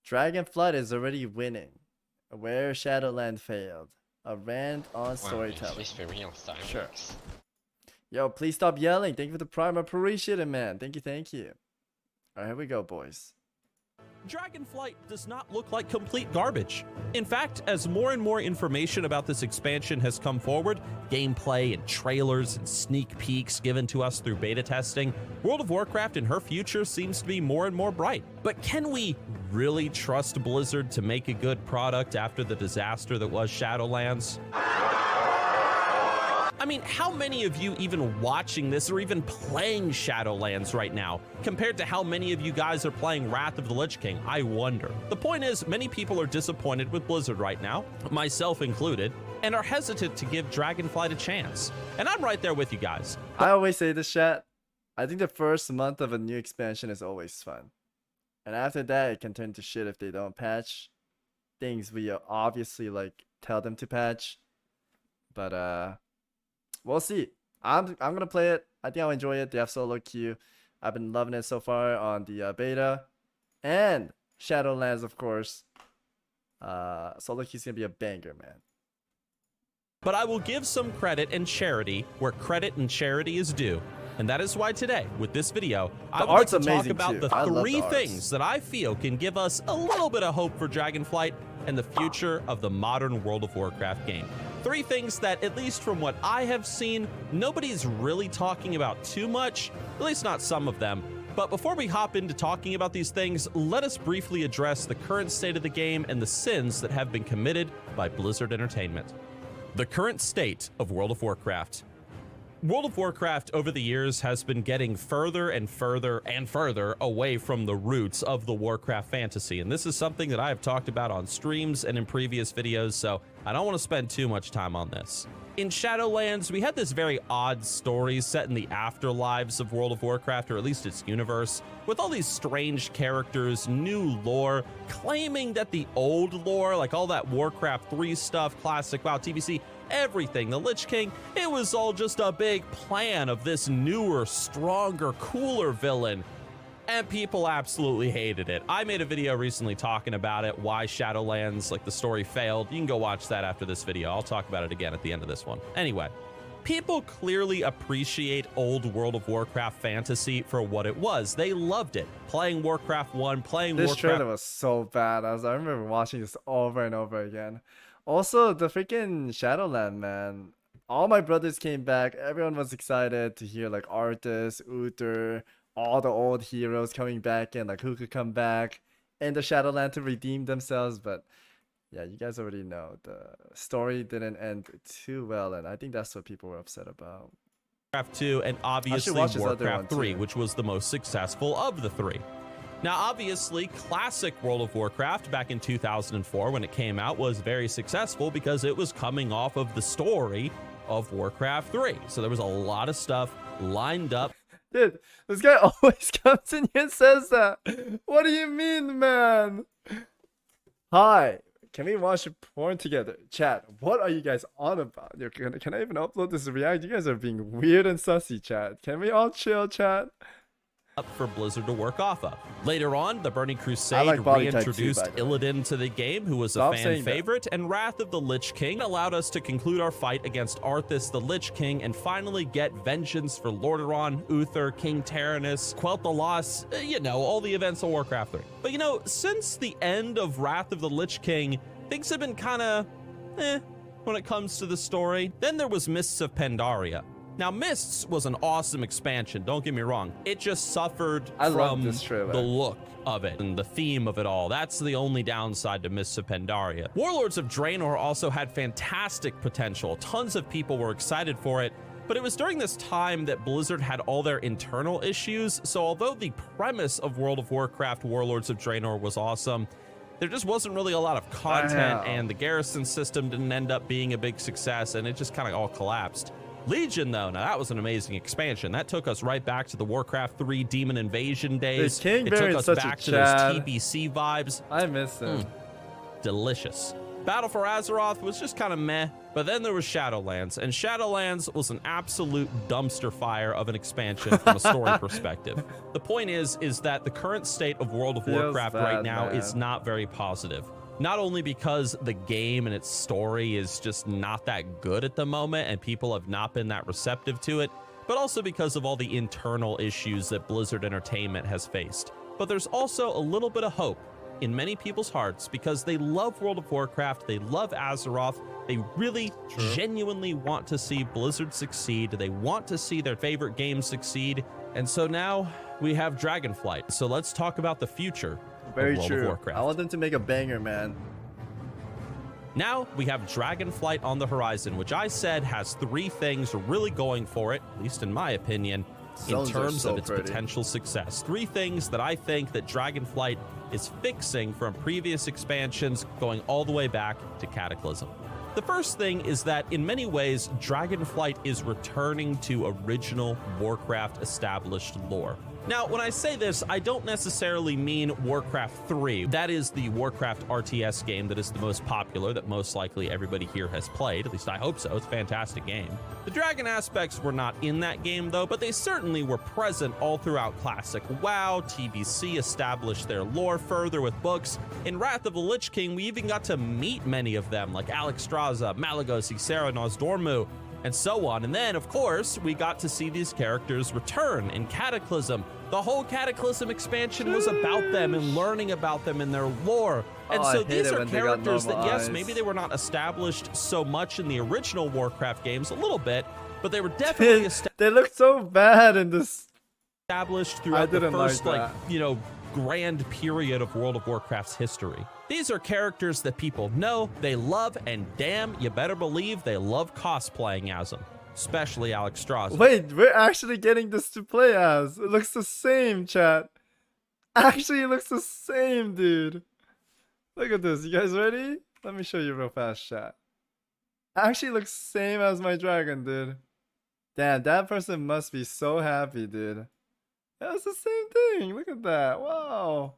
Dragonflight is already winning. Where Shadowland failed. A rant on storytelling. Wow, for real, Savix. Sure. Yo, please stop yelling. Thank you for the prime. I appreciate it, man. Thank you, thank you. Alright, here we go, boys. Dragonflight does not look like complete garbage. In fact, as more and more information about this expansion has come forward, gameplay and trailers and sneak peeks given to us through beta testing, World of Warcraft and her future seems to be more and more bright. But can we really trust Blizzard to make a good product after the disaster that was Shadowlands? I mean, how many of you even watching this or even playing Shadowlands right now, compared to how many of you guys are playing Wrath of the Lich King? I wonder. The point is, many people are disappointed with Blizzard right now, myself included, and are hesitant to give Dragonflight a chance. And I'm right there with you guys. I always say this, chat. I think the first month of a new expansion is always fun. And after that, it can turn to shit if they don't patch things we obviously like tell them to patch. But we'll see. I'm gonna play it. I think I'll enjoy it. They have solo queue. I've been loving it so far on the beta and Shadowlands, of course. Solo queue's gonna be a banger, man. But I will give some credit and charity where credit and charity is due. And that is why today, with this video, I would like to talk about the three things that I feel can give us a little bit of hope for Dragonflight and the future of the modern World of Warcraft game. Three things that, at least from what I have seen, nobody's really talking about too much, at least not some of them. But before we hop into talking about these things, let us briefly address the current state of the game and the sins that have been committed by Blizzard Entertainment. The current state of World of Warcraft. World of Warcraft over the years has been getting further and further and further away from the roots of the Warcraft fantasy, and this is something that I have talked about on streams and in previous videos, so I don't want to spend too much time on this. In Shadowlands, we had this very odd story set in the afterlives of World of Warcraft, or at least its universe, with all these strange characters, new lore, claiming that the old lore, like all that Warcraft 3 stuff, classic WoW, TBC, everything, the Lich King, it was all just a big plan of this newer, stronger, cooler villain. And people absolutely hated it. I made a video recently talking about it, why Shadowlands, like the story failed. You can go watch that after this video. I'll talk about it again at the end of this one. Anyway, people clearly appreciate old World of Warcraft fantasy for what it was. They loved it. Playing Warcraft 1, playing Warcraft... This trailer was so bad. I remember watching this over and over again. Also, the freaking Shadowland, man. All my brothers came back. Everyone was excited to hear like Arthas, Uther, all the old heroes coming back and like who could come back in the Shadowland to redeem themselves. But yeah, you guys already know the story didn't end too well, and I think that's what people were upset about. Warcraft 2 and obviously Warcraft 3, which was the most successful of the three. Now, obviously, classic World of Warcraft back in 2004 when it came out was very successful because it was coming off of the story of Warcraft 3. So there was a lot of stuff lined up. Dude, this guy always comes in here and says that. What do you mean, man? Hi, can we watch porn together? Chat, what are you guys on about? Can I even upload this react? You guys are being weird and sussy, chat. Can we all chill, chat? For Blizzard to work off of. Later on, the Burning Crusade reintroduced Illidan to the game, who was a fan favorite, and Wrath of the Lich King allowed us to conclude our fight against Arthas the Lich King and finally get vengeance for Lordaeron, Uther, King Tyrannus, Quelt the Loss, you know, all the events of Warcraft 3. But you know, since the end of Wrath of the Lich King, things have been kind of when it comes to the story. Then there was Mists of Pandaria. Now, Mists was an awesome expansion, don't get me wrong. It just suffered from the look of it and the theme of it all. That's the only downside to Mists of Pandaria. Warlords of Draenor also had fantastic potential. Tons of people were excited for it, but it was during this time that Blizzard had all their internal issues. So although the premise of World of Warcraft Warlords of Draenor was awesome, there just wasn't really a lot of content, and the garrison system didn't end up being a big success, and it just kind of all collapsed. Legion, though, now that was an amazing expansion. That took us right back to the Warcraft 3 Demon Invasion days. It took us back to those TBC vibes. I miss them. Delicious. Battle for Azeroth was just kind of meh, but But then there was Shadowlands, and Shadowlands was an absolute dumpster fire of an expansion from a story perspective. The point is that the current state of World of Warcraft right now is not very positive. Not only because the game and its story is just not that good at the moment and people have not been that receptive to it, but also because of all the internal issues that Blizzard Entertainment has faced. But there's also a little bit of hope in many people's hearts because they love World of Warcraft, they love Azeroth, they really genuinely want to see Blizzard succeed, they want to see their favorite games succeed, and so now we have Dragonflight. So let's talk about the future of World of Warcraft. I want them to make a banger, man. Now we have Dragonflight on the horizon, which I said has 3 things really going for it, at least in my opinion, in terms of its potential success. 3 things that I think that Dragonflight is fixing from previous expansions going all the way back to Cataclysm. The first thing is that in many ways, Dragonflight is returning to original Warcraft established lore. Now, when I say this, I don't necessarily mean Warcraft 3. That is the Warcraft RTS game that is the most popular, that most likely everybody here has played. At least I hope so. It's a fantastic game. The dragon aspects were not in that game, though, but they certainly were present all throughout Classic WoW. TBC established their lore further with books. In Wrath of the Lich King, we even got to meet many of them, like Alexstrasza, Malygos, Ixera, Nosdormu, and so on. And then, of course, we got to see these characters return in Cataclysm. The whole Cataclysm expansion was about them and learning about them and their lore. And so these are characters that, yes, maybe they were not established so much in the original Warcraft games, a little bit, but they were definitely they look so bad in this. Established throughout the first, grand period of World of Warcraft's history. These are characters that people know, they love, and damn, you better believe they love cosplaying as them, especially Alexstrasza. Wait, we're actually getting this to play as. It looks the same, chat. Actually, it looks the same, dude. Look at this. You guys ready? Let me show you real fast, chat. Actually looks same as my dragon, dude. Damn, that person must be so happy, dude. That's the same thing. Look at that. Wow.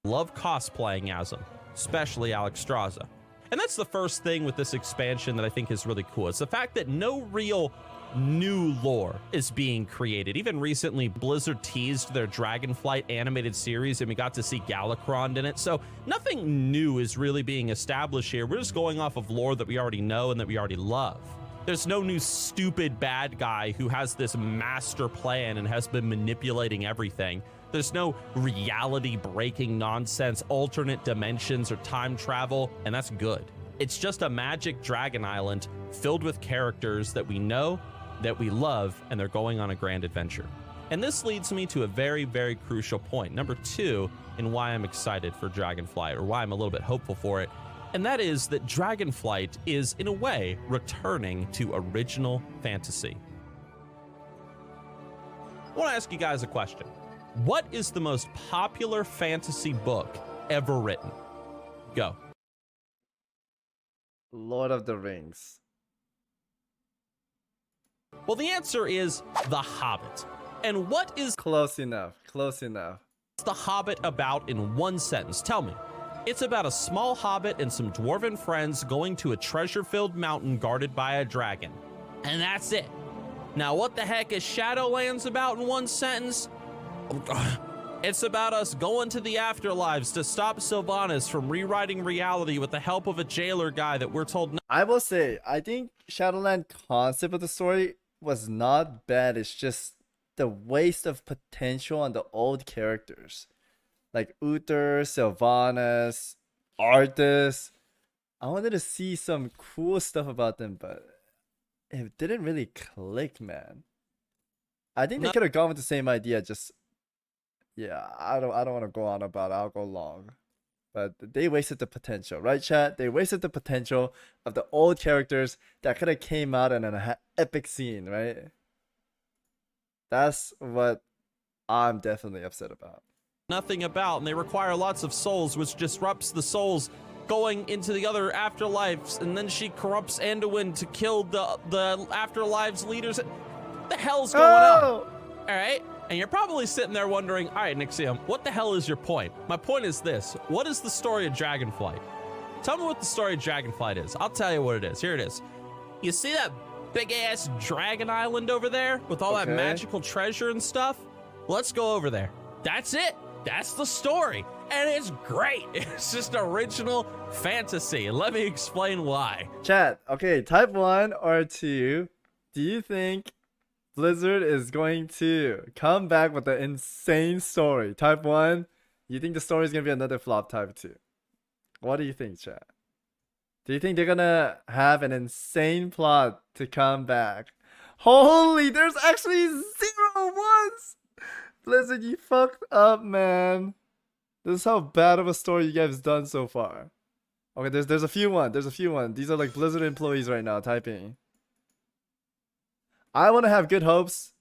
Love cosplaying as them, especially Alexstrasza. And that's the first thing with this expansion that I think is really cool. It's the fact that no real new lore is being created. Even recently, Blizzard teased their Dragonflight animated series and we got to see Galakrond in it. So nothing new is really being established here. We're just going off of lore that we already know and that we already love. There's no new stupid bad guy who has this master plan and has been manipulating everything. There's no reality-breaking nonsense, alternate dimensions, or time travel, and that's good. It's just a magic dragon island filled with characters that we know, that we love, and they're going on a grand adventure. And this leads me to a very, very crucial point, number 2, in why I'm excited for Dragonflight, or why I'm a little bit hopeful for it. And that is that Dragonflight is, in a way, returning to original fantasy. I want to ask you guys a question. What is the most popular fantasy book ever written? Go. Lord of the Rings. Well, the answer is The Hobbit. And what is... Close enough. Close enough. The Hobbit about in one sentence? Tell me. It's about a small hobbit and some dwarven friends going to a treasure-filled mountain guarded by a dragon. And that's it. Now, what the heck is Shadowlands about in one sentence? It's about us going to the afterlives to stop Sylvanas from rewriting reality with the help of a jailer guy that we're told... I will say, I think Shadowland concept of the story was not bad. It's just the waste of potential on the old characters. Like Uther, Sylvanas, Arthas. I wanted to see some cool stuff about them, but it didn't really click, man. I think they could have gone with the same idea, just yeah, I don't want to go on about it. I'll go long. But they wasted the potential, right, chat? They wasted the potential of the old characters that could have came out in an epic scene, right? That's what I'm definitely upset about. Nothing about, and they require lots of souls, which disrupts the souls going into the other afterlives, and then she corrupts Anduin to kill the afterlives leaders. What the hell's going on? All right, and you're probably sitting there wondering, all right, Nixxiom, what the hell is your point? My point is this: what is the story of Dragonflight? Tell me what the story of Dragonflight is. I'll tell you what it is. Here it is. You see that big-ass dragon island over there with all that magical treasure and stuff? Let's go over there. That's it. That's the story. And it's great. It's just original fantasy. And let me explain why. Chat, okay, type 1 or 2. Do you think Blizzard is going to come back with an insane story? Type 1, you think the story is going to be another flop? Type 2. What do you think, chat? Do you think they're going to have an insane plot to come back? Holy, there's actually 0 ones! Blizzard, you fucked up, man. This is how bad of a story you guys done so far. Okay, there's a few ones. There's a few ones. These are like Blizzard employees right now typing. I want to have good hopes.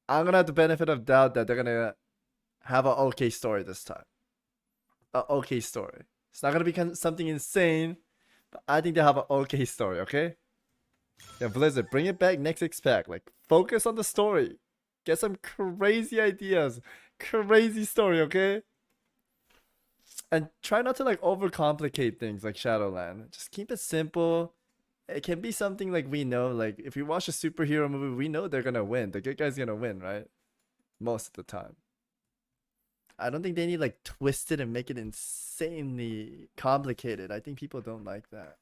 I'm gonna have the benefit of doubt that they're gonna have an okay story this time. An okay story. It's not gonna be something insane, but I think they have an okay story. Okay. Yeah, Blizzard, bring it back next pack. Like, focus on the story. Get some crazy ideas. Crazy story, okay? And try not to like overcomplicate things like Shadowlands. Just keep it simple. It can be something like we know, like if we watch a superhero movie, we know they're gonna win. The good guy's gonna win, right? Most of the time. I don't think they need like twist it and make it insanely complicated. I think people don't like that.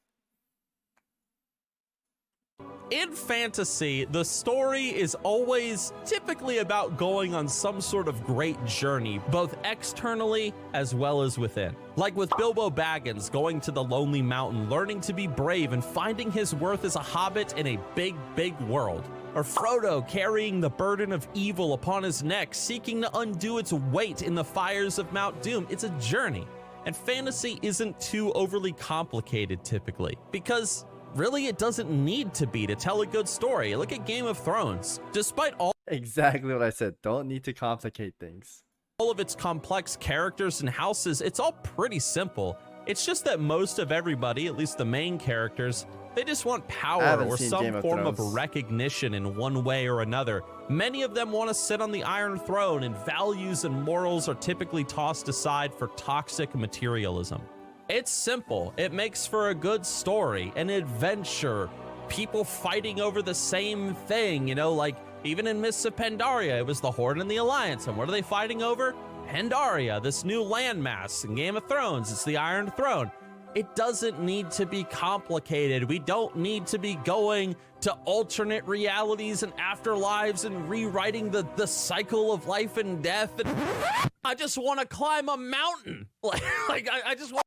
In fantasy, the story is always typically about going on some sort of great journey, both externally as well as within. Like with Bilbo Baggins going to the Lonely Mountain, learning to be brave and finding his worth as a hobbit in a big, big world. Or Frodo carrying the burden of evil upon his neck, seeking to undo its weight in the fires of Mount Doom. It's a journey. And fantasy isn't too overly complicated typically, because really, it doesn't need to be to tell a good story. Look at Game of Thrones. Despite all exactly what I said, don't need to complicate things. All of its complex characters and houses, it's all pretty simple. It's just that most of everybody, at least the main characters, they just want power or some form of recognition in one way or another. Many of them want to sit on the Iron Throne, and values and morals are typically tossed aside for toxic materialism. It's simple. It makes for a good story, an adventure, people fighting over the same thing, you know, like even in Mists of Pandaria, it was the Horde and the Alliance. And what are they fighting over? Pandaria, this new landmass. In Game of Thrones, it's the Iron Throne. It doesn't need to be complicated. We don't need to be going to alternate realities and afterlives and rewriting the cycle of life and death. And I just want to climb a mountain. I just want.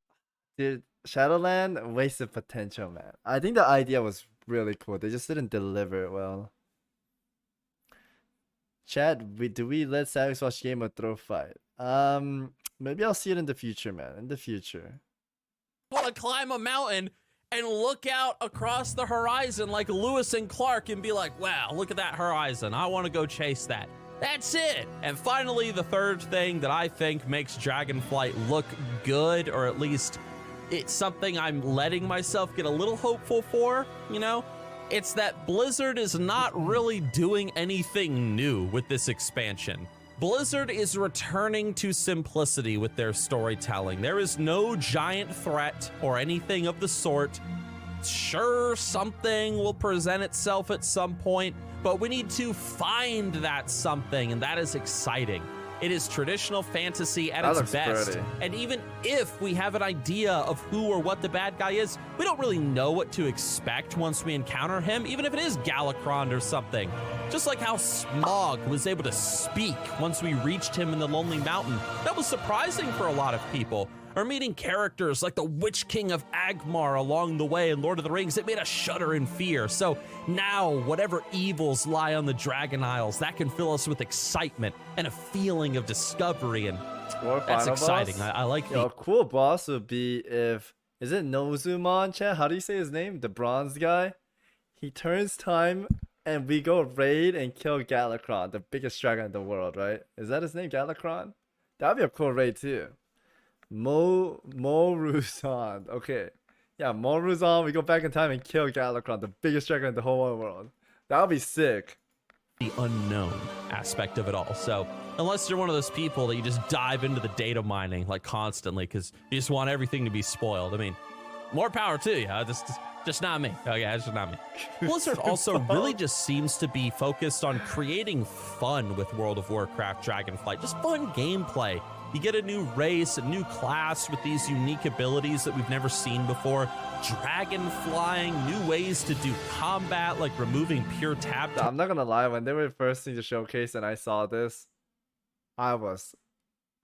Dude, Shadowlands wasted potential, man. I think the idea was really cool. They just didn't deliver it well. Chad, do we let Savix watch Game of Thrones fight? Maybe I'll see it in the future, man. In the future. I want to climb a mountain and look out across the horizon like Lewis and Clark and be like, wow, look at that horizon. I want to go chase that. That's it. And finally, the third thing that I think makes Dragonflight look good, or at least it's something I'm letting myself get a little hopeful for, you know? It's that Blizzard is not really doing anything new with this expansion. Blizzard is returning to simplicity with their storytelling. There is no giant threat or anything of the sort. Sure, something will present itself at some point, but we need to find that something, and that is exciting. It is traditional fantasy at its best. Pretty. And even if we have an idea of who or what the bad guy is, we don't really know what to expect once we encounter him, even if it is Galakrond or something. Just like how Smaug was able to speak once we reached him in the Lonely Mountain. That was surprising for a lot of people. Or meeting characters like the Witch King of Agmar along the way in Lord of the Rings, it made us shudder in fear. So now, whatever evils lie on the Dragon Isles, that can fill us with excitement and a feeling of discovery, and that's exciting. I like the... A cool boss would be if... Is it Nozumon, chat? How do you say his name? The bronze guy? He turns time and we go raid and kill Galakrond, the biggest dragon in the world, right? Is that his name, Galakrond? That would be a cool raid too. Moruzon. Okay. Yeah, Moruzon. We go back in time and kill Galakrond, the biggest dragon in the whole world. That would be sick. The unknown aspect of it all. So unless you're one of those people that you just dive into the data mining like constantly because you just want everything to be spoiled. I mean, more power to you. Just not me. Oh yeah, it's just not me. Blizzard also really just seems to be focused on creating fun with World of Warcraft Dragonflight. Just fun gameplay. You get a new race, a new class with these unique abilities that we've never seen before. Dragon flying, new ways to do combat, like removing pure tap. I'm not gonna lie, when they were first thing to showcase and I saw this, I was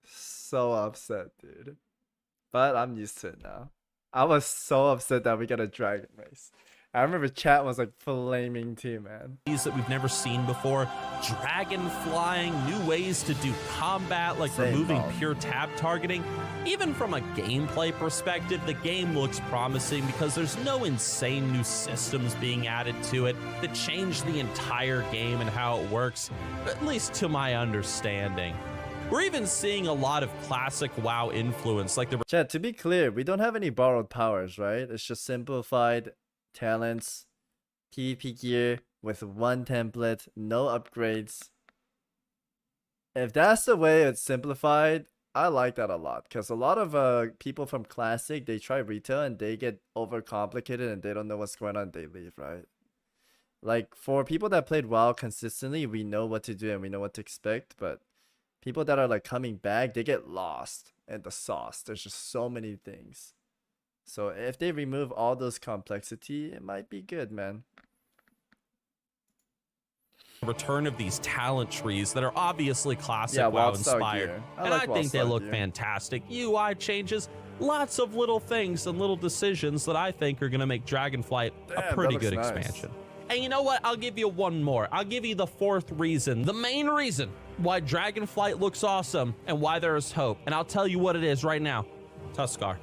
so upset, dude. But I'm used to it now. I was so upset that we got a dragon race. I remember chat was like flaming too, man. These that we've never seen before. Dragon flying, new ways to do combat, like removing pure tab targeting. Even from a gameplay perspective, the game looks promising because there's no insane new systems being added to it that change the entire game and how it works, at least to my understanding. We're even seeing a lot of classic WoW influence, like the... Chat, to be clear, we don't have any borrowed powers, right? It's just simplified talents, PvP gear with one template, no upgrades. If that's the way it's simplified, I like that a lot. Because a lot of people from Classic, they try retail and they get overcomplicated and they don't know what's going on, they leave, right? Like, for people that played WoW consistently, we know what to do and we know what to expect, but people that are like coming back, they get lost in the sauce. There's just so many things. So if they remove all those complexity, it might be good, man. Return of these talent trees that are obviously classic WoW inspired. And I think they look fantastic. UI changes, lots of little things and little decisions that I think are going to make Dragonflight a pretty good expansion. And you know what? I'll give you one more. I'll give you the fourth reason, the main reason why Dragonflight looks awesome and why there is hope. And I'll tell you what it is right now. Tuskar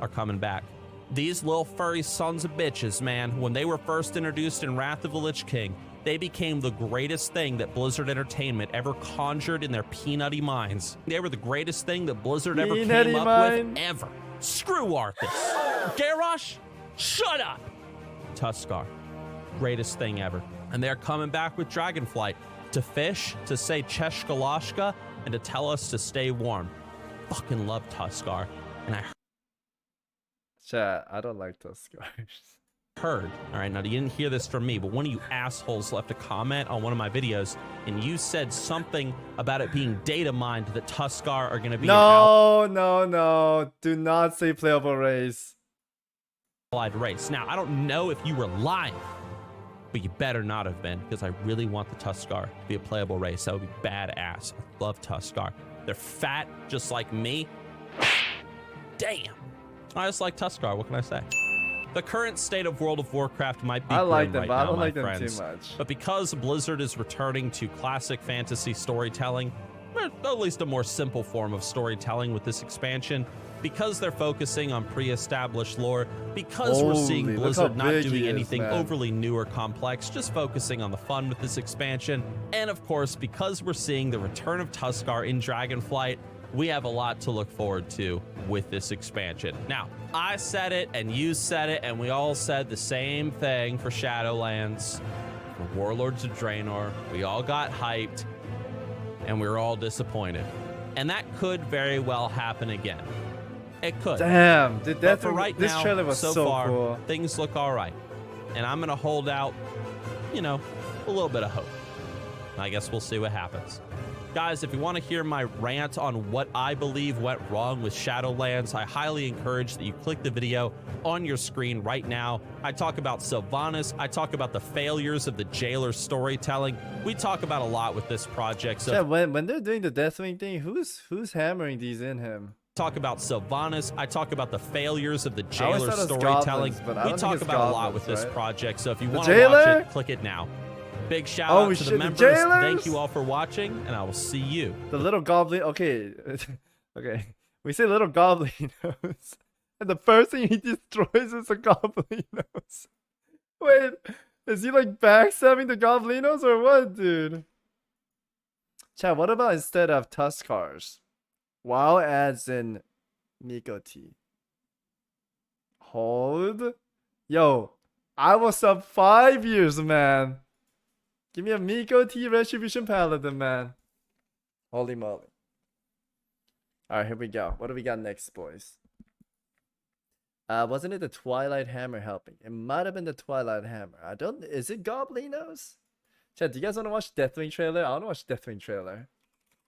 are coming back. These little furry sons of bitches, man, when they were first introduced in Wrath of the Lich King, they became the greatest thing that Blizzard Entertainment ever conjured in their peanutty minds. They were the greatest thing that Blizzard ever came up with, ever. Screw Arthas. Garrosh, shut up. Tuskar, greatest thing ever. And they're coming back with Dragonflight to fish, to say Cheshkalashka, and to tell us to stay warm. Fucking love Tuskar. And Chat, I don't like Tuskar. Heard, all right, now you didn't hear this from me, but one of you assholes left a comment on one of my videos and you said something about it being data mined that Tuskar are going to be no, do not say playable race. Allied race. Now I don't know if you were lying, but you better not have been, because I really want the Tuskar to be a playable race. That would be badass. I love Tuskar. They're fat just like me. Damn, I just like Tuskar. What can I say? The current state of World of Warcraft might be I like them, right but now, I don't like them friends. too much. But because Blizzard is returning to classic fantasy storytelling, or at least a more simple form of storytelling with this expansion, because they're focusing on pre-established lore, because we're seeing Blizzard not doing anything overly new or complex, just focusing on the fun with this expansion, and of course, because we're seeing the return of Tuskar in Dragonflight, we have a lot to look forward to with this expansion. Now, I said it, and you said it, and we all said the same thing for Shadowlands, for Warlords of Draenor. We all got hyped, and we were all disappointed. And that could very well happen again. It could. Damn, dude, but for right this now, trailer was so far, cool. Things look all right. And I'm going to hold out, you know, a little bit of hope. I guess we'll see what happens. Guys, if you want to hear my rant on what I believe went wrong with Shadowlands, I highly encourage that you click the video on your screen right now. I talk about Sylvanas. I talk about the failures of the Jailer storytelling. We talk about a lot with this project. So yeah, when they're doing the Deathwing thing, who's hammering these in him? Talk about Sylvanas. I talk about the failures of the Jailer storytelling. We talk about a lot with this project. So if you want to watch it, click it now. Big shout out to the members. Thank you all for watching, and I will see you. The little goblin. Okay. Okay. We say little goblinos. And the first thing he destroys is a goblinos. Wait, is he like backstabbing the goblinos or what, dude? Chat, what about instead of Tuskars? WoW adds in Miko T. Hold. Yo, I will sub 5 years, man. Give me a Miko T Retribution Paladin, man. Holy moly. Alright, here we go. What do we got next, boys? Wasn't it the Twilight Hammer helping? It might have been the Twilight Hammer. I don't. Is it Goblinos? Chat, do you guys want to watch Deathwing trailer? I want to watch Deathwing trailer.